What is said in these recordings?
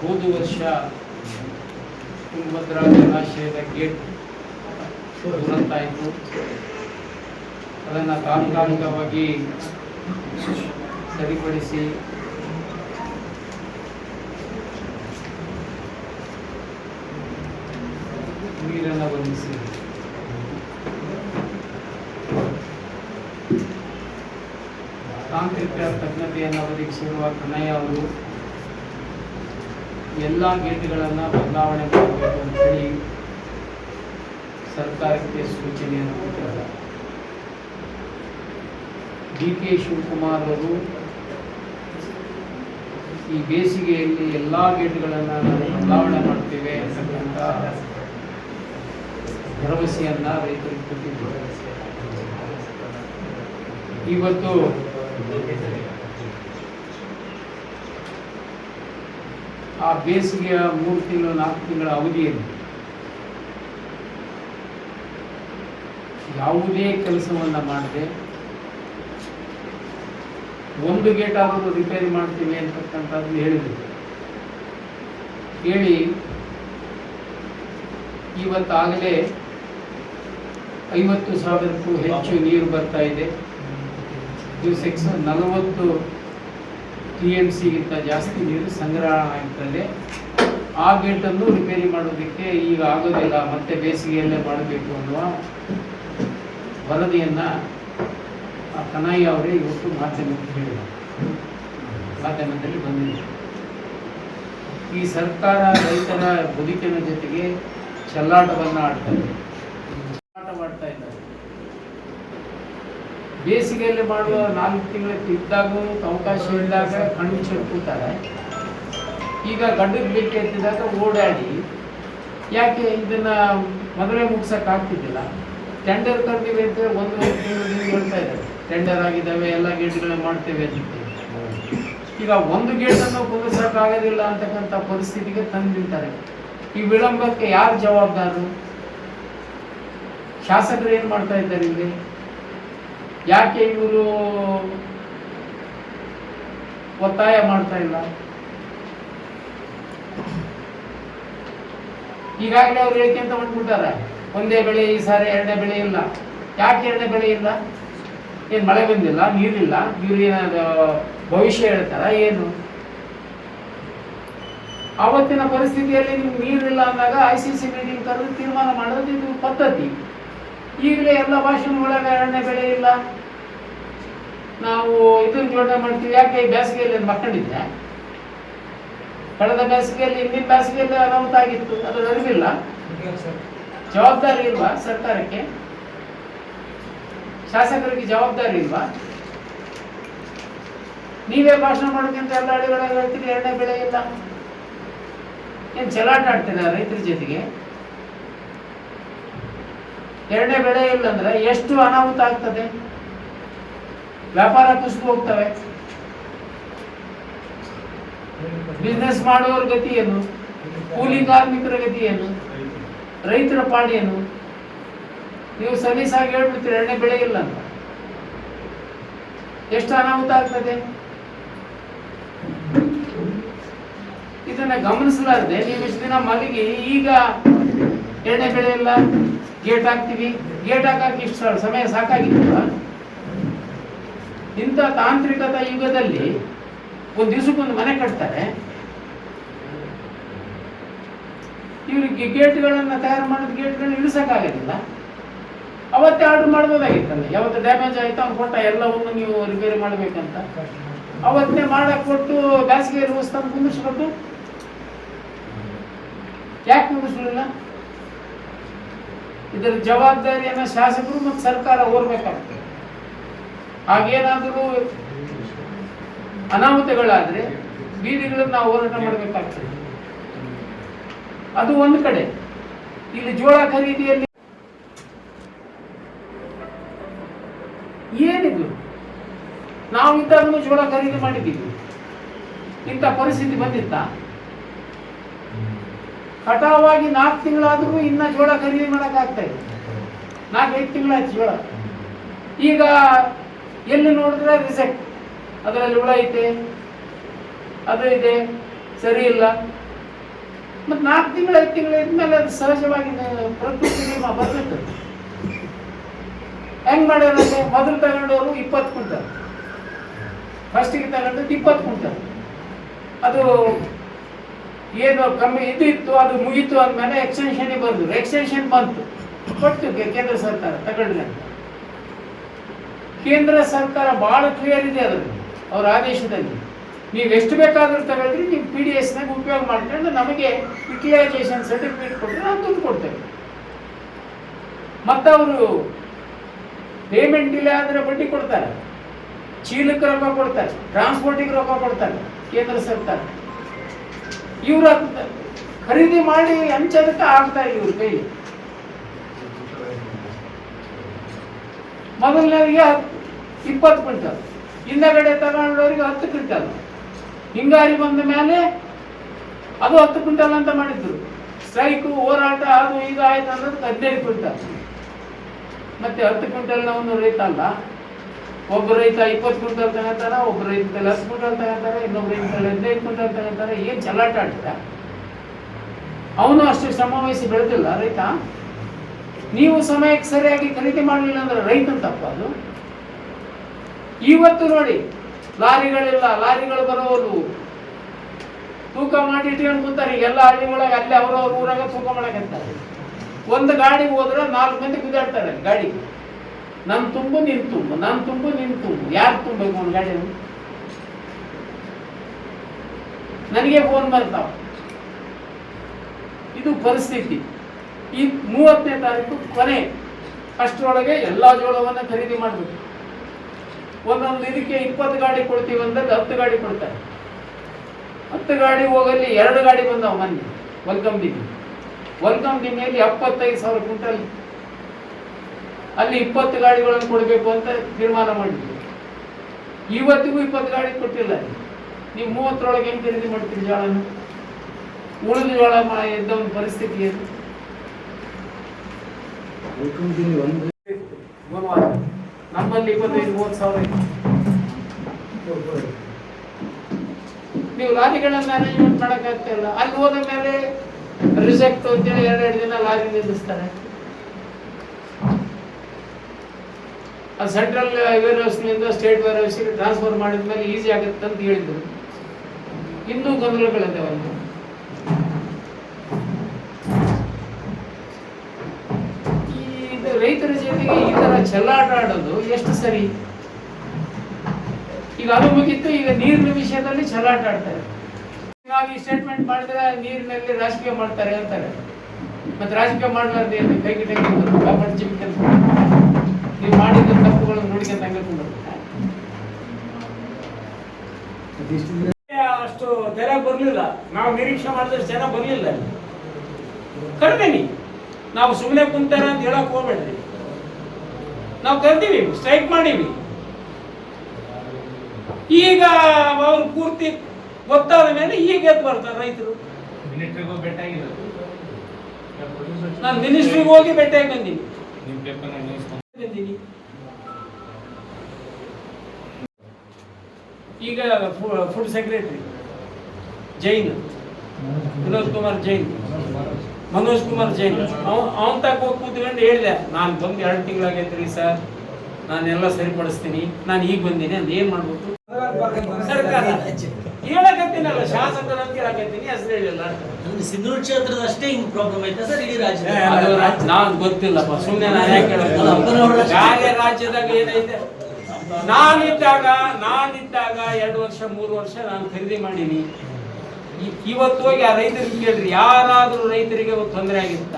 ಹೋದ ವರ್ಷ ತುಂಗಭದ್ರಾ ಜಲಾಶಯದ ಗೇಟ್ ದುರಂತ ಆಯಿತು. ಅದನ್ನು ತಾತ್ಕಾಲಿಕವಾಗಿ ಸರಿಪಡಿಸಿ ನೀರನ್ನು ಬಂಧಿಸಿ ತಾಂತ್ರಿಕ ತಜ್ಞತೆಯನ್ನು ಒದಗಿಸಿರುವ ಕನ್ನಯ್ಯ ಅವರು ಎಲ್ಲ ಗೇಟ್ಗಳನ್ನು ಬದಲಾವಣೆ ಮಾಡಬೇಕು ಅಂತೇಳಿ ಸರ್ಕಾರಕ್ಕೆ ಸೂಚನೆಯನ್ನು ಕೊಟ್ಟಿದ್ದಾರೆ. ಡಿ.ಕೆ. ಶಿವಕುಮಾರ್ ಅವರು ಈ ಬೇಸಿಗೆಯಲ್ಲಿ ಎಲ್ಲ ಗೇಟ್ಗಳನ್ನು ಬದಲಾವಣೆ ಮಾಡ್ತೇವೆ ಅಂತಕ್ಕಂಥ ಭರವಸೆಯನ್ನ ರೈತರಿಗೆ ಕೊಟ್ಟಿದ್ದಾರೆ. ಇವತ್ತು ಆ ಬೇಸಿಗೆಯ 3 ತಿಂಗಳು 4 ತಿಂಗಳ ಅವಧಿಯಲ್ಲಿ ಯಾವುದೇ ಕೆಲಸವನ್ನ ಮಾಡದೆ ಒಂದು ಗೇಟ್ ಆದರೂ ರಿಪೇರಿ ಮಾಡ್ತೀವಿ ಅಂತಕ್ಕಂಥದ್ದು ಹೇಳಿದ್ರು. ಹೇಳಿ ಇವತ್ತಾಗಲೇ 50,000ಕ್ಕೂ ಹೆಚ್ಚು ನೀರು ಬರ್ತಾ ಇದೆ. ದಿವಸಕ್ಕೆ 40 TMCಗಿಂತ ಜಾಸ್ತಿ ನೀರು ಸಂಗ್ರಹಣ ಆಗ್ತದೆ. ಆ ಗೇಟನ್ನು ರಿಪೇರಿ ಮಾಡೋದಕ್ಕೆ ಈಗ ಆಗೋದಿಲ್ಲ, ಮತ್ತೆ ಬೇಸಿಗೆಯಲ್ಲೇ ಮಾಡಬೇಕು ಅನ್ನುವ ವರದಿಯನ್ನು ಕನ್ನಯ್ಯ ಅವರೇ ಇವತ್ತು ಮಾಧ್ಯಮದಲ್ಲಿ ಬಂದಿದೆ. ಈ ಸರ್ಕಾರ ರೈತರ ಬದುಕಿನ ಜೊತೆಗೆ ಚೆಲ್ಲಾಟವನ್ನು ಆಡ್ತಾರೆ, ಮಾಡ್ತಾ ಇದ್ದಾರೆ. ಬೇಸಿಗೆಯಲ್ಲಿ ಮಾಡುವ 4 ತಿಂಗಳ ಇದ್ದಾಗೂ ಅವಕಾಶ ಇದ್ದಾಗ ಕಣ್ಣು ಮುಚ್ಚಿಟ್ಟು ಕೂತಾರೆ. ಈಗ ಗಡ್ಡಕ್ಕೆ ಬೇಕೆ ಎತ್ತಿದಾಗ ಓಡಾಡಿ ಯಾಕೆ ಇದನ್ನ ಮೊದಲೇ ಮುಗಿಸೋಕ್ಕಾಗ್ತಿದ್ದಿಲ್ಲ. ಟೆಂಡರ್ ಕರ್ತೀವಿ ಅಂತ 1 ತಿಂಗಳು ಹೇಳ್ತಾ ಇದ್ದಾರೆ, ಟೆಂಡರ್ ಆಗಿದ್ದಾವೆ, ಎಲ್ಲ ಗೇಟ್ಗಳನ್ನ ಮಾಡ್ತೇವೆ ಅಂತ. ಈಗ ಒಂದು ಗೇಟನ್ನು ಕುಂದಿಸೋಕ್ಕಾಗೋದಿಲ್ಲ ಅಂತಕ್ಕಂಥ ಪರಿಸ್ಥಿತಿಗೆ ತಂದು ನಿಂತಾರೆ. ಈ ವಿಳಂಬಕ್ಕೆ ಯಾರು ಜವಾಬ್ದಾರರು? ಶಾಸಕರು ಏನು ಮಾಡ್ತಾ ಇದ್ದಾರೆ ಇಲ್ಲಿ? ಯಾಕೆ ಇವರು ಒತ್ತಾಯ ಮಾಡ್ತಾ ಇಲ್ಲ? ಈಗಾಗಲೇ ಅವ್ರು ಹೇಳ್ಕೊಂತ ಹೊಂಟ್ಬಿಟ್ಟಾರೆ, ಒಂದೇ ಬೆಳೆ ಈ ಸಾರಿ, 2ನೇ ಬೆಳೆ ಇಲ್ಲ. ಯಾಕೆ 2ನೇ ಬೆಳೆ ಇಲ್ಲ? ಏನು ಮಳೆ ಬಂದಿಲ್ಲ, ನೀರಿಲ್ಲ, ನೀರಿನ ಭವಿಷ್ಯ ಹೇಳ್ತಾರ ಏನು? ಆವತ್ತಿನ ಪರಿಸ್ಥಿತಿಯಲ್ಲಿ ನಿಮ್ಗೆ ನೀರಿಲ್ಲ ಅಂದಾಗ ICC ಮೀಟಿಂಗ್ ಕರೆದು ತೀರ್ಮಾನ ಮಾಡೋದು ಇದು ಪದ್ಧತಿ. ಈಗಲೇ ಎಲ್ಲ ಭಾಷಣ ಒಳಗೆ 2ನೇ ಬೆಳೆ ಇಲ್ಲ, ನಾವು ಇದನ್ನ ಜೋಡಣೆ ಮಾಡ್ತೀವಿ. ಯಾಕೆ ಈ ಬೇಸಿಗೆಯಲ್ಲಿ ಮಕ್ಕಳಿದ್ದೆ? ಕಳೆದ ಬೇಸಿಗೆಯಲ್ಲಿ, ಹಿಂದಿನ ಬೇಸಿಗೆಯಲ್ಲಿ ಅನಾಹುತ ಆಗಿತ್ತು, ಅದು ಅರಿವಿಲ್ಲ? ಜವಾಬ್ದಾರಿ ಇಲ್ವಾ ಸರ್ಕಾರಕ್ಕೆ? ಶಾಸಕರಿಗೆ ಜವಾಬ್ದಾರಿ ಇಲ್ವಾ? ನೀವೇ ಭಾಷಣ ಮಾಡೋಕ್ಕಿಂತ ಎಲ್ಲ ಹಳ್ಳಿಗಳಲ್ಲಿ ಹೇಳ್ತೀರಿ 2ನೇ ಬೆಳೆ ಇಲ್ಲ. ಏನ್ ಚೆಲ್ಲಾಟ ಆಡ್ತೀರಾ ರೈತರ ಜೊತೆಗೆ? 2ನೇ ಬೆಳೆ ಇಲ್ಲ ಅಂದ್ರೆ ಎಷ್ಟು ಅನಾಹುತ ಆಗ್ತದೆ? ವ್ಯಾಪಾರ ಕುಸಿದು ಹೋಗ್ತವೆ. ಬಿಸ್ನೆಸ್ ಮಾಡುವವರ ಗತಿ ಏನು? ಕೂಲಿ ಕಾರ್ಮಿಕರ ಗತಿ ಏನು? ರೈತರ ಪಾಡಿ ಏನು? ನೀವು ಸಲೀಸಾಗಿ ಹೇಳ್ಬಿಡ್ತೀರಿ 2ನೇ ಬೆಳೆ ಇಲ್ಲ ಅಂತ. ಎಷ್ಟು ಅನಾಹುತ ಆಗ್ತದೆ? ಇದನ್ನ ಗಮನಿಸಲಾರದೆ ನೀವು ಇಷ್ಟು ದಿನ ಮಲಗಿ ಈಗ 2ನೇ ಬೆಳೆ ಇಲ್ಲ, ಗೇಟ್ ಹಾಕ್ತೀವಿ, ಗೇಟ್ ಹಾಕಕ್ಕೆ ಇಷ್ಟು ಸಮಯ ಸಾಕಾಗಿತ್ತು. ಇಂಥ ತಾಂತ್ರಿಕತಾ ಯುಗದಲ್ಲಿ ಒಂದು ದಿವಸಕ್ಕೊಂದು ಮನೆ ಕಟ್ತಾರೆ. ಇವ್ರಿಗೆ ಗೇಟ್ಗಳನ್ನ ತಯಾರು ಮಾಡಿದ ಗೇಟ್ಗಳನ್ನ ಇಳಿಸಕ್ಕಾಗೋದಿಲ್ಲ. ಅವತ್ತೇ ಆರ್ಡರ್ ಮಾಡ್ಬೋದಾಗಿತ್ತಲ್ಲ. ಯಾವತ್ತು ಡ್ಯಾಮೇಜ್ ಆಯ್ತು ಅವ್ನು ಕೊಟ್ಟ ಎಲ್ಲವನ್ನು ನೀವು ರಿಪೇರಿ ಮಾಡ್ಬೇಕಂತ ಅವತ್ತೇ ಮಾಡಕ್ ಕೊಟ್ಟು ಬೇಸಿಗೆ ವ್ಯವಸ್ಥೆ ಕುಂದಿಸ್ಬೇಕು. ಯಾಕೆ ಕುಂದಿಸ್ಲಿಲ್ಲ? ಇದರ ಜವಾಬ್ದಾರಿಯನ್ನ ಶಾಸಕರು ಮತ್ತು ಸರ್ಕಾರ ಹೊರಬೇಕಾಗ್ತದೆ. ಹಾಗೇನಾದರೂ ಅನಾಹುತಗಳಾದ್ರೆ ಬೀದಿಗಳನ್ನು ನಾವು ಹೋರಾಟ ಮಾಡಬೇಕಾಗ್ತದೆ. ಅದು ಒಂದು ಕಡೆ. ಇಲ್ಲಿ ಜೋಳ ಖರೀದಿಯಲ್ಲಿ ಏನಿದು? ನಾವು ಇದ್ದಾಗಲೂ ಜೋಳ ಖರೀದಿ ಮಾಡಿದ್ದೀವಿ. ಇಂಥ ಪರಿಸ್ಥಿತಿ ಬಂದಿತ್ತ? ಕಟಾವಾಗಿ 4 ತಿಂಗಳಾದ್ರೂ ಇನ್ನ ಜೋಳ ಖರೀದಿ ಮಾಡಕ್ ಆಗ್ತಾ ಇದೆ. 4-5 ತಿಂಗಳಾಯ್ತು ಜೋಳ. ಈಗ ಎಲ್ಲಿ ನೋಡಿದ್ರೆ ರಿಸೆಕ್ಟ್, ಅದರಲ್ಲಿ ಹುಳ ಐತೆ, ಅದು ಇದೆ, ಸರಿ ಇಲ್ಲ, ಮತ್ತು 4 ತಿಂಗಳು 5 ತಿಂಗಳು ಇದ್ಮೇಲೆ ಅದು ಸಹಜವಾಗಿ ಪ್ರಕೃತಿ ನಿಯಮ ಬರ್ತದೆ. ಹೆಂಗ್ ಮಾಡ್ಯಾರಂದ್ರೆ ಮೊದಲು ತಗೊಂಡವರು 20 ಕ್ವಿಂಟಲ್, ಫಸ್ಟಿಗೆ ತಗೊಂಡದ್ದು 20 ಕ್ವಿಂಟಲ್. ಅದು ಏನು ಕಮ್ಮಿ ಇದು ಇತ್ತು, ಅದು ಮುಗೀತು ಅಂದಮೇಲೆ ಎಕ್ಸ್ಟೆನ್ಷನ್ ಬಂದು ಎಕ್ಸ್ಟೆನ್ಷನ್ ಬಂತು, ಕೊಟ್ಟು ಕೇಂದ್ರ ಸರ್ಕಾರ ತಗೊಂಡ್ರೆ. ಕೇಂದ್ರ ಸರ್ಕಾರ ಬಹಳ ಕ್ಲಿಯರ್ ಇದೆ ಅದರಲ್ಲಿ, ಅವರ ಆದೇಶದಲ್ಲಿ ನೀವು ಎಷ್ಟು ಬೇಕಾದ್ರೂ ತಗೊಳ್ರಿ, ನೀವು PDSನಾಗ ಉಪಯೋಗ ಮಾಡ್ಕೊಂಡು ನಮಗೆ ಯುಟಿಲೈಸೇಷನ್ ಸರ್ಟಿಫಿಕೇಟ್ ಕೊಟ್ಟರೆ ನಾವು ದುಡ್ಡು ಕೊಡ್ತೇವೆ. ಮತ್ತು ಅವರು ಪೇಮೆಂಟ್ ಡಿಲೇ ಆದರೆ ಬಡ್ಡಿ ಕೊಡ್ತಾರೆ, ಚೀಲಕ್ಕೆ ರೊಕ್ಕ ಕೊಡ್ತಾರೆ, ಟ್ರಾನ್ಸ್ಪೋರ್ಟಿಗೆ ರೊಕ್ಕ ಕೊಡ್ತಾರೆ ಕೇಂದ್ರ ಸರ್ಕಾರ. ಇವರು ಖರೀದಿ ಮಾಡಿ ಹಂಚೋದಕ್ಕೆ ಆಗ್ತಾ ಇವ್ರ ಕೈಲಿ. ಮೊದಲನೇರಿಗೆ 20 ಕ್ವಿಂಟಲ್, ಹಿಂದಗಡೆ ತಗೊಂಡವರಿಗೆ 10 ಕ್ವಿಂಟಲ್. ಹಿಂಗಾರಿ ಬಂದ ಮೇಲೆ ಅದು 10 ಕ್ವಿಂಟಲ್ ಅಂತ ಮಾಡಿದ್ರು. ಸ್ಟ್ರೈಕು ಹೋರಾಟ ಅದು ಇದು ಆಯ್ತು ಅನ್ನೋದಕ್ಕೆ 15 ಕ್ವಿಂಟಲ್. ಮತ್ತೆ 10 ಕ್ವಿಂಟಲ್ನವನು ರೈತ ಅಲ್ಲ, ಒಬ್ಬ ರೈತ 20 ಕ್ವಿಂಟಲ್ ತಗೋತಾರ, ಒಬ್ಬ ರೈತ 10 ಕ್ವಿಂಟಲ್ ತಗೋತಾರೆ, ಇನ್ನೊಬ್ಬ ರೈತ 15 ಕ್ವಿಂಟಲ್ ತಗೋತಾರೆ. ಏನ್ ಚಲಾಟ ಆಡ್ತೀರ? ಅವನು ಅಷ್ಟು ಶ್ರಮ ವಹಿಸಿ ಬೆಳೆದಿಲ್ಲ ರೈತ. ನೀವು ಸಮಯಕ್ಕೆ ಸರಿಯಾಗಿ ಖರೀದಿ ಮಾಡಲಿಲ್ಲ ಅಂದ್ರೆ ರೈತನ ತಪ್ಪ ಅದು. ಇವತ್ತು ನೋಡಿ, ಲಾರಿಗಳಿಲ್ಲ, ಲಾರಿಗಳು ಬರೋದು ತೂಕ ಮಾಡಿ ಇಟ್ಕೊಂಡು ಕೂತಾರೆ. ಎಲ್ಲ ಹಳ್ಳಿ ಒಳಗೆ ಅಲ್ಲಿ ಅವ್ರವ್ರ ಊರಾಗ ತೂಕ ಮಾಡಕಂತಾರೆ. ಒಂದು ಗಾಡಿ ಹೋದ್ರೆ 4 ಮಂದಿ ಗುದ್ದಾಡ್ತಾರೆ ಗಾಡಿ. ನನ್ ತುಂಬು ನಿನ್ ತುಂಬು, ನನ್ ತುಂಬು ನಿನ್ ತುಂಬು, ಯಾರು ತುಂಬಬೇಕು ಒಂದು ಗಾಡಿ? ನನಗೆ ಫೋನ್ ಬರ್ತಾವ. ಇದು ಪರಿಸ್ಥಿತಿ. ಈ 30ನೇ ತಾರೀಕು ಕೊನೆ, ಅಷ್ಟರೊಳಗೆ ಎಲ್ಲ ಜೋಳವನ್ನು ಖರೀದಿ ಮಾಡಬೇಕು. ಒಂದೊಂದು ಇದಕ್ಕೆ 20 ಗಾಡಿ ಕೊಡ್ತೀವಿ ಅಂದಾಗ 10 ಗಾಡಿ ಕೊಡ್ತಾರೆ. 10 ಗಾಡಿ ಹೋಗಲ್ಲಿ 2 ಗಾಡಿ ಬಂದವು ಮೊನ್ನೆ ವೆಲ್ಕಮ್ ದಿನಲ್ಲಿ 75,000 ಕ್ವಿಂಟಲ್. ಅಲ್ಲಿ 20 ಗಾಡಿಗಳನ್ನು ಕೊಡಬೇಕು ಅಂತ ತೀರ್ಮಾನ ಮಾಡಿದ್ವಿ. ಇವತ್ತಿಗೂ 20 ಗಾಡಿ ಕೊಟ್ಟಿಲ್ಲ. ನೀವು 30ರೊಳಗೆ ಹೆಂಗೆ ಖರೀದಿ ಮಾಡ್ತೀರಿ ಜೋಳನ? ಉಳಿದ ಜೋಳ ಇದ್ದ ಒಂದು ಪರಿಸ್ಥಿತಿ ಏನು? ನಮ್ಮಲ್ಲಿ 25-30 ಸಾವಿರ ಇದೆ. ನೀವು ಲಾರಿಗಳನ್ನ ಮ್ಯಾನೇಜ್ಮೆಂಟ್ ಮಾಡೋಕ್ಕಾಗ್ತಿಲ್ಲ. ಅಲ್ಲಿ ಹೋದ ಮೇಲೆ ರಿಜೆಕ್ಟ್ ಅಂತೇಳಿ 2 ದಿನ ಲಾರಿ ನಿಲ್ಲಿಸ್ತಾರೆ. ಅದು ಸೆಂಟ್ರಲ್ ವೇರ್ ಹೌಸ್ನಿಂದ ಸ್ಟೇಟ್ ವೇರ್ ಹೌಸ್ಗೆ ಟ್ರಾನ್ಸ್ಫರ್ ಮಾಡಿದ ಮೇಲೆ ಈಸಿ ಆಗುತ್ತೆ ಅಂತ ಹೇಳಿದ್ರು. ಇನ್ನೂ ಗೊಂದಲಗಳಿದ್ದಾವೆ. ರೈತರ ಜೊತೆಗೆ ಈ ತರ ಚೆಲ್ಲಾಟ ಆಡೋದು ಎಷ್ಟು ಸರಿ? ಈಗ ಅದು ಮುಗಿತ್ತು, ಈಗ ನೀರಿನ ವಿಷಯದಲ್ಲಿ ಚೆಲ್ಲಾಟ ಆಡ್ತಾರೆ. ಹೀಗಾಗಿ ಸ್ಟೇಟ್ಮೆಂಟ್ ಮಾಡಿದ್ರೆ ನೀರಿನಲ್ಲಿ ರಾಜಕೀಯ ಮಾಡ್ತಾರೆ ಅಂತಾರೆ. ಮತ್ತೆ ರಾಜಕೀಯ ಮಾಡಲಾರ್ದೆ ಕೈಗೆ ಕೆಲಸ ನೀವು ಮಾಡಿದ ತಪ್ಪುಗಳನ್ನು ನೋಡ್ಕೊಂತ ಅಷ್ಟು ಜನ ಬರ್ಲಿಲ್ಲ. ನಾವು ನಿರೀಕ್ಷೆ ಮಾಡಿದಷ್ಟು ಜನ ಬರ್ಲಿಲ್ಲ. ಕರ್ದೇನಿ, ನಾವು ಸುಮ್ಮನೆ ಕುಂತಾರ ಅಂತ ಹೇಳಕ್ ಹೋಗ್ಬೇಡ್ರಿ. ನಾವು ಕರ್ದೀವಿ, ಸ್ಟ್ರೈಕ್ ಮಾಡೀವಿ. ಈಗ ಅವ್ರು ಪೂರ್ತಿ ಗೊತ್ತಾದ ಮೇಲೆ ಈಗ ಎದ್ದು ಬರ್ತಾರೆ ರೈತರು. ನಾನು ಮಿನಿಸ್ಟ್ರಿಗೆ ಹೋಗಿ ಭೇಟಿಯಾಗಿ ಬಂದೀನಿ. ಈಗ ಫುಡ್ ಸೆಕ್ರೆಟರಿ ಜೈನ್ ವಿನೋದ್ ಕುಮಾರ್ ಜೈನ್, ಮನೋಜ್ ಕುಮಾರ್ ಜೈನ್, ಅವನ್ ತಕ್ಕ ಹೋಗಿ ಕೂತ್ಕೊಂಡು ಹೇಳಿದೆ, ನಾನು ಬಂದು 2 ತಿಂಗಳಾಗೈತ್ರಿ ಸರ್, ನಾನೆಲ್ಲ ಸರಿಪಡಿಸ್ತೀನಿ, ನಾನು ಈಗ ಬಂದೀನಿ ಅಂತ. ಏನ್ ಮಾಡ್ಬೇಕು? ಸರ್ಕಾರ ಹೇಳಕತ್ತೀನಲ್ಲ, ಶಾಸಕರು ಅಂತ ಹೇಳಕತ್ತೀನಿ, ಹೆಸರು ಹೇಳಿಲ್ಲ. ಸಿಂಧೂರು ಕ್ಷೇತ್ರದ ಅಷ್ಟೇ ಹಿಂಗ್ ಪ್ರಾಬ್ಲಮ್ ಐತೆ ಸರ್ ಇಡೀ ರಾಜ್ಯ? ನಾನ್ ಗೊತ್ತಿಲ್ಲಪ್ಪ, ಸುಮ್ಮನೆ ನಾನು ಯಾಕೆ ಹೇಳೋದು? ಬೇರೆ ರಾಜ್ಯದಾಗ ಏನೈತೆ? ನಾನಿದ್ದಾಗ 2 ವರ್ಷ 3 ವರ್ಷ ನಾನು ಖರೀದಿ ಮಾಡೀನಿ. ಇವತ್ತು ಹೋಗಿ ಆ ರೈತರಿಗೆ ಕೇಳ್ರಿ, ಯಾರಾದ್ರೂ ರೈತರಿಗೆ ತೊಂದರೆ ಆಗಿತ್ತ?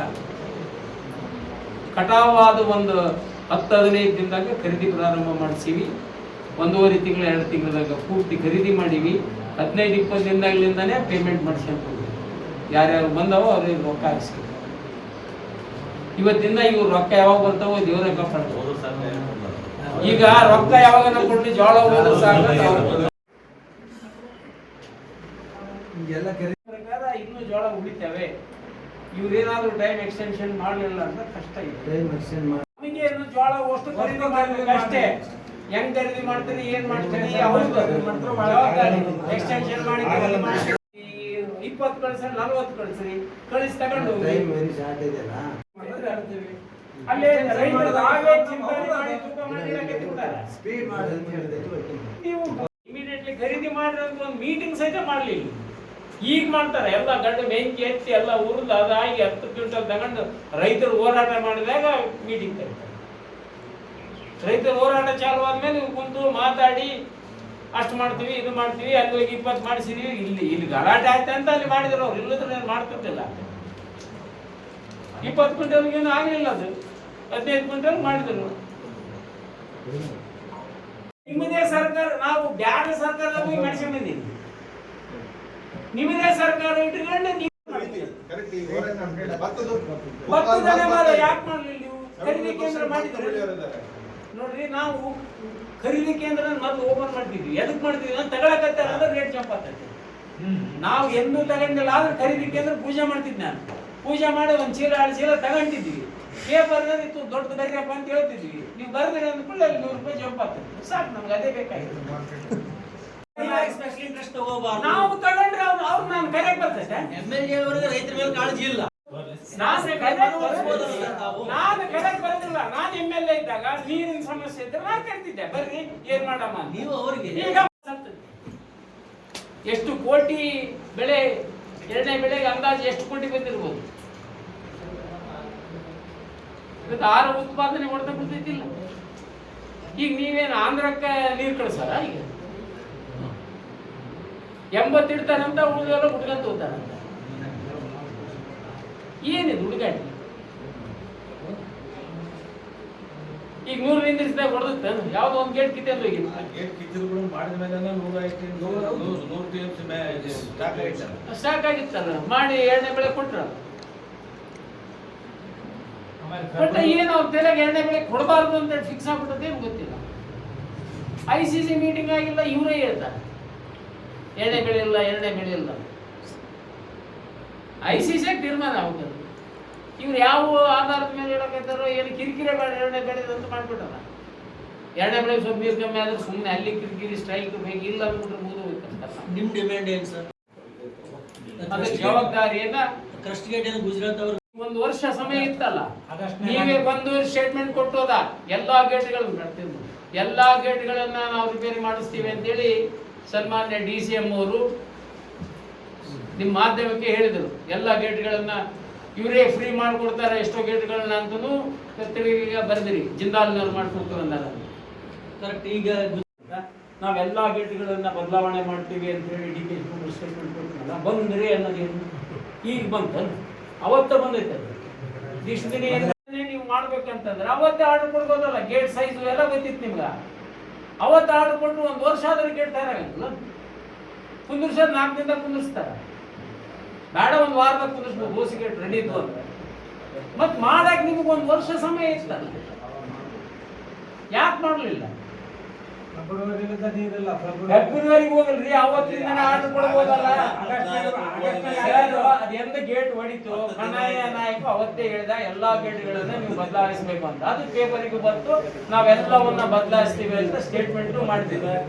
ಕಟಾವಾದ ಒಂದು 10-15 ದಿನದಾಗ ಖರೀದಿ ಪ್ರಾರಂಭ ಮಾಡಿಸೀವಿ. 1.5 ತಿಂಗಳು 2 ತಿಂಗಳದಾಗ ಪೂರ್ತಿ ಖರೀದಿ ಮಾಡೀವಿ. 15-20 ದಿನದಾಗ್ಲಿಂದಾನೇ ಪೇಮೆಂಟ್ ಮಾಡಿಸ್ಕೊಂತ ಯಾರ್ಯಾರು ಬಂದವೋ ಅವ್ರಿಗೆ ರೊಕ್ಕ ಹಾಕ್ಸಿ. ಇವತ್ತಿಂದ ಇವ್ರು ರೊಕ್ಕ ಯಾವಾಗ ಬರ್ತಾವೋ ದೇವ್ರ ಕಾಪಾಡ್ತಾವ. ಈಗ ರೊಕ್ಕ ಯಾವಾಗ ಕೊಡ್ಲಿ, ಜೋಳ ಹೋಗೋದು ಸಾಕ. ಇನ್ನೂ ಜೋಳ ಉಳಿತವೆ. ಇವ್ರೇನಾದ್ರೂ ಟೈಮ್ ಎಕ್ಸ್ಟೆನ್ಷನ್ ಮಾಡಲಿಲ್ಲ ಅಂದ್ರೆ ಕಷ್ಟ ಇದೆ. ನಮಗೆ ಜೋಳ ಅಷ್ಟು ಖರೀದಿ ಮಾಡ್ಬೇಕು ಅಷ್ಟೇ. ಹೆಂಗ್ ಖರೀದಿ ಮಾಡ್ತೀನಿ, ಏನ್ ಮಾಡ್ತೀನಿ, ಎಕ್ಸ್ಟೆನ್ಷನ್ ಮಾಡಿ 20 20 ಕಳಿಸ್ರಿ 40 ಕಳಿಸ್ರಿ ಕಳಿಸಿ ತಗೊಂಡು ಹೋಗಿ ಟೈಮ್ ವೆರಿ ಶಾರ್ಟ್ ಇದೆಯಲ್ಲ. ಅಲ್ಲೇ ರೈತರು ಆಗೇ ಚಿಂತನೆ ಮಾಡಿ ತೂಕ ಮಾಡಿ ಇಡಕತ್ತಿರ್ತಾರೆ. ಸ್ಪೀಡ್ ಮಾಡಿ ಅಂತ ಹೇಳಿದೆ ನೀವು ಇಮಿಡಿಯೇಟ್ಲಿ ಖರೀದಿ ಮಾಡ್ರಿ ಅಂತ ಒಂದು ಮೀಟಿಂಗ್ ಸಹಿತ ಮಾಡ್ಲಿಲ್ಲ. ಈಗ ಮಾಡ್ತಾರೆ ಎಲ್ಲ ಗಡ್ಡ ಬೆಂಕಿ ಎತ್ತಿ ಎಲ್ಲ ಉರಿದು ಅದಾಗಿ 10 ಕ್ವಿಂಟಲ್ ತಗೊಂಡು ರೈತರು ಹೋರಾಟ ಮಾಡಿದಾಗ ಮೀಟಿಂಗ್ ಕರೀತಾರೆ. ರೈತರು ಹೋರಾಟ ಚಾಲು ಆದ್ಮೇಲೆ ಕುಂತು ಮಾತಾಡಿ ಅಷ್ಟು ಮಾಡ್ತೀವಿ ಇದು ಮಾಡ್ತೀವಿ ಅಲ್ಲಿ ಹೋಗಿ 20 ಮಾಡಿಸಿದೀವಿ ಇಲ್ಲಿ ಗಲಾಟೆ ಆಯ್ತು ಅಂತ ಅಲ್ಲಿ ಮಾಡಿದ್ರು ಅವ್ರು. ಇಲ್ಲದ್ರೆ ಮಾಡ್ತಿರ್ತಿಲ್ಲ. 20 ಕ್ವಿಂಟಲ್ಗೆ ಏನು ಆಗಲಿಲ್ಲ, ಅದು 15 ಕ್ವಿಂಟಲ್ ಮಾಡಿದ್ರು. ನಿಮ್ಮದೇ ಸರ್ಕಾರ, ನಾವು ಬ್ಯಾಡ ಸರ್ಕಾರದಾಗ ಹೋಗಿ ಮೆಣಸಿನ ಬಂದೀವಿ. ನಿಮ್ಮದೇ ಸರ್ಕಾರ ಇಟ್ಕೊಂಡು ನೀವು ಭತ್ತದಲ್ಲೇ ಮಾರ ಯಾಕೆ ಮಾಡಲಿಲ್ಲ ನೀವು? ಖರೀದಿ ಕೇಂದ್ರ ಮಾಡಿದ್ರೆ ನೋಡ್ರಿ, ನಾವು ಖರೀದಿ ಕೇಂದ್ರ ಮೊದಲು ಓಪನ್ ಮಾಡ್ತಿದ್ವಿ. ಎದಕ್ ಮಾಡ್ತಿದ್ವಿ ಅಂತ ತಗೊಳಕತ್ತಾರ ಅಂದ್ರೆ ರೇಟ್ ಜಂಪ್ ಆಗ್ತೈತಿ. ನಾವು ಎಂದೂ ತಗೊಂಡಿಲ್ಲ, ಆದ್ರೆ ಖರೀದಿ ಕೇಂದ್ರ ಪೂಜೆ ಮಾಡ್ತಿದ್ವಿ. ನಾನು ಪೂಜೆ ಮಾಡಿ 1 ಚೀಲ 2 ಚೀಲ ತಗೊಂಡಿದ್ವಿ. ಪೇಪರ್ ಇತ್ತು ದೊಡ್ಡ ಬರೀರಪ್ಪ ಅಂತ ಹೇಳ್ತಿದ್ವಿ. ನೀವು ಬರ್ದಿರ ಅಂದ್ಕೊಳ್ಳಿ ಅಲ್ಲಿ 100 ರೂಪಾಯಿ ಜಂಪ್ ಆಗ್ತದೆ. ಸಾಕು, ನಮ್ಗೆ ಅದೇ ಬೇಕಾಗಿತ್ತು. ನಾವು ತಗೊಂಡ್ರೆ ಅವ್ರು ನಾನು ಕರೆಕ್ಟ್ ಬರ್ತೈತೆ. MLA ಅವರಿಗೆ ರೈತರ ಮೇಲೆ ಕಾಳಜಿ ಇಲ್ಲ. ನಾನು ಕರೆಕ್ಟ್ ಬರ್ತಿಲ್ಲ. ನಾನು MLA ಇದ್ದಾಗ ನೀರಿನ ಸಮಸ್ಯೆ ಇದ್ರೆ ನಾನು ಕರಿತಿದ್ದೆ, ಬರ್ರಿ ಏನ್ ಮಾಡಮ್ಮ. ನೀವು ಅವರಿಗೆ ಈಗ ಎಷ್ಟು ಕೋಟಿ ಬೆಳೆ, ಎರಡನೇ ಬೆಳೆಗೆ ಅಂದಾಜು ಎಷ್ಟು ಕೋಟಿ ಬಂದಿರ್ಬೋದು. ಇವತ್ತು ಆಹಾರ ಉತ್ಪಾದನೆ ಹೊಡೆದ ಗೊತ್ತಿಲ್ಲ. ಈಗ ನೀವೇನು ಆಂಧ್ರಕ್ಕೆ ನೀರು ಕಳಿಸಾರ? ಈಗ 80 ಇಡ್ತಾರಂತ, ಉಳಿದೆಲ್ಲ ಹುಡ್ಕಂತ ಹೋಗ್ತಾರಂತ. ಏನಿದು ಹುಡುಗಾಟ? ಈಗ 100 ನಿಂದಿರಿಸಿದಾಗ ಹೊಡೆದುತ್ತೆ. ಯಾವ್ದೋ ಒಂದು ಗೇಟ್ ಕಿತ್ತೆ ಹೋಗಿಲ್ಲ. ಸ್ಟಾಕ್ ಆಗಿತ್ತಲ್ಲ, ಮಾಡಿ ಎರಡನೇ ಬೆಳೆ ಕೊಟ್ರ. ಬಟ್ ಏನು ಅವ್ರ ತೆಲೆಗೆ ಎರಡನೇ ಬೆಳೆ ಕೊಡಬಾರ್ದು ಅಂತ ಫಿಕ್ಸ್ ಆಗ್ಬಿಟ್ಟದೆ ಗೊತ್ತಿಲ್ಲ. ICC ಮೀಟಿಂಗ್ ಆಗಿಲ್ಲ, ಇವರೇ ಹೇಳ್ತಾರೆ ಎರಡನೇ ಬೆಳೆ ಇಲ್ಲ, ಎರಡನೇ ಬೆಳೆ ಇಲ್ಲ. ICC ತೀರ್ಮಾನ ಆಗ್ತದೆ. ಇವ್ರು ಯಾವ ಆಧಾರದ ಮೇಲೆ ಹೇಳಕತ್ತಾರೋ ಏನು ಕಿರಿಕಿರಿ ಬೇಡ, ಎರಡನೇ ಬೆಳೆ ಅಂತ ಮಾಡ್ಬಿಟ್ಟಲ್ಲ. ಎರಡನೇ ಬೆಳೆ ಸ್ವಲ್ಪ ನೀರು ಕಮ್ಮಿ ಆದ್ರೆ ಸುಮ್ಮನೆ ಅಲ್ಲಿ ಕಿರಿಕಿರಿ ಸ್ಟ್ರೈಕ್ ಬೇಕು, ಇಲ್ಲ ಅಂದ್ಬಿಟ್ರೆ ಮುಗಿದು ಹೋಗ್ತಾರೆ. ನಿಮ್ ಡಿಮ್ಯಾಂಡ್ ಏನು ಸರ್? ಅದ್ರ ಜವಾಬ್ದಾರಿಯನ್ನ ಕ್ರಸ್ಟ್ ಗೇಟ್ ಏನು ಗುಜರಾತ್ ಅವರು 1 ವರ್ಷ ಸಮಯ ಇತ್ತಲ್ಲ, ನೀವೇ ಬಂದು ಸ್ಟೇಟ್ಮೆಂಟ್ ಕೊಟ್ಟೋದ ಎಲ್ಲಾ ಗೇಟ್ಗಳನ್ನ ನಾವು ರಿಪೇರಿ ಮಾಡಿಸ್ತೀವಿ ಅಂತೇಳಿ ಸನ್ಮಾನ್ಯ DCM ಅವರು ನಿಮ್ಮ ಮಾಧ್ಯಮಕ್ಕೆ ಹೇಳಿದರು. ಎಲ್ಲ ಗೇಟ್ಗಳನ್ನ ಇವರೇ ಫ್ರೀ ಮಾಡಿಕೊಡ್ತಾರೆ ಎಷ್ಟೋ ಗೇಟ್ಗಳನ್ನ ಅಂತನೂ ಪತ್ರಿಕೆಗೆ ಬರೆದಿರಿ. ಜಿಂದಾಲ್ನವ್ರು ಮಾಡ್ಕೊಡ್ತೀವಿ ಅಂದಾರ. ಕರೆಕ್ಟ್. ಈಗ ನಾವೆಲ್ಲ ಗೇಟ್ಗಳನ್ನ ಬದಲಾವಣೆ ಮಾಡ್ತೀವಿ ಅಂತ ಹೇಳಿ DK ಸ್ಟೇಟ್ಮೆಂಟ್ ಕೊಡ್ತೀವಲ್ಲ, ಬಂದ್ರಿ ಅನ್ನೋದೇನು ಈಗ ಬಂತಲ್ಲ, ಅವತ್ತ ಬಂದೈತೆ. ಇಷ್ಟು ದಿನ ನೀವು ಮಾಡ್ಬೇಕಂತಂದ್ರೆ ಅವತ್ತೇ ಆರ್ಡರ್ ಕೊಡ್ಬೋದಲ್ಲ. ಗೇಟ್ ಸೈಜು ಎಲ್ಲ ಗೊತ್ತಿತ್ತು ನಿಮ್ಗೆ. ಅವತ್ತು ಆರ್ಡರ್ ಕೊಟ್ಟರು 1 ವರ್ಷ ಆದ್ರೆ ಗೇಟ್ ತಯಾರಾಗಲ್ಲ. ಕುಂದಿರ್ಸೋದು 4 ದಿನದಾಗ ಕುಂದಿರ್ಸ್ತಾರ, ಬೇಡ 1 ವಾರದಾಗ ಕುಂದಿರ್ಸ್ಬೋದು. ಓಸಿ ಗೇಟ್ ರೆಡಿ ಇತ್ತು ಅಂದ್ರೆ ಮತ್ತೆ ಮಾಡಕ್ ನಿಮ್ಗೆ 1 ವರ್ಷ ಸಮಯ ಇರ್ತಲ್ಲ. ಯಾಕೆ ಮಾಡಲಿಲ್ಲ? ಫೆಬ್ರವರಿಗೆ ಹೋಗಲ್ರಿ, ಅವತ್ತಿಂದ ಆರ್ಡರ್ ಕೊಡ್ಬೋದಲ್ಲ. ಅದೆಂದ ಗೇಟ್ ಹೊಡಿತು ಕನ್ನಯ್ಯ ನಾಯಕ ಅವತ್ತೇ ಹೇಳಿದ ಎಲ್ಲಾ ಗೇಟ್ಗಳನ್ನ ನೀವು ಬದಲಾಯಿಸಬೇಕು ಅಂತ. ಅದು ಪೇಪರಿಗೆ ಬಂತು, ನಾವೆಲ್ಲವನ್ನ ಬದಲಾಯಿಸ್ತೀವಿ ಅಂತ ಸ್ಟೇಟ್ಮೆಂಟ್ ಮಾಡ್ತಿದ್ವಿ.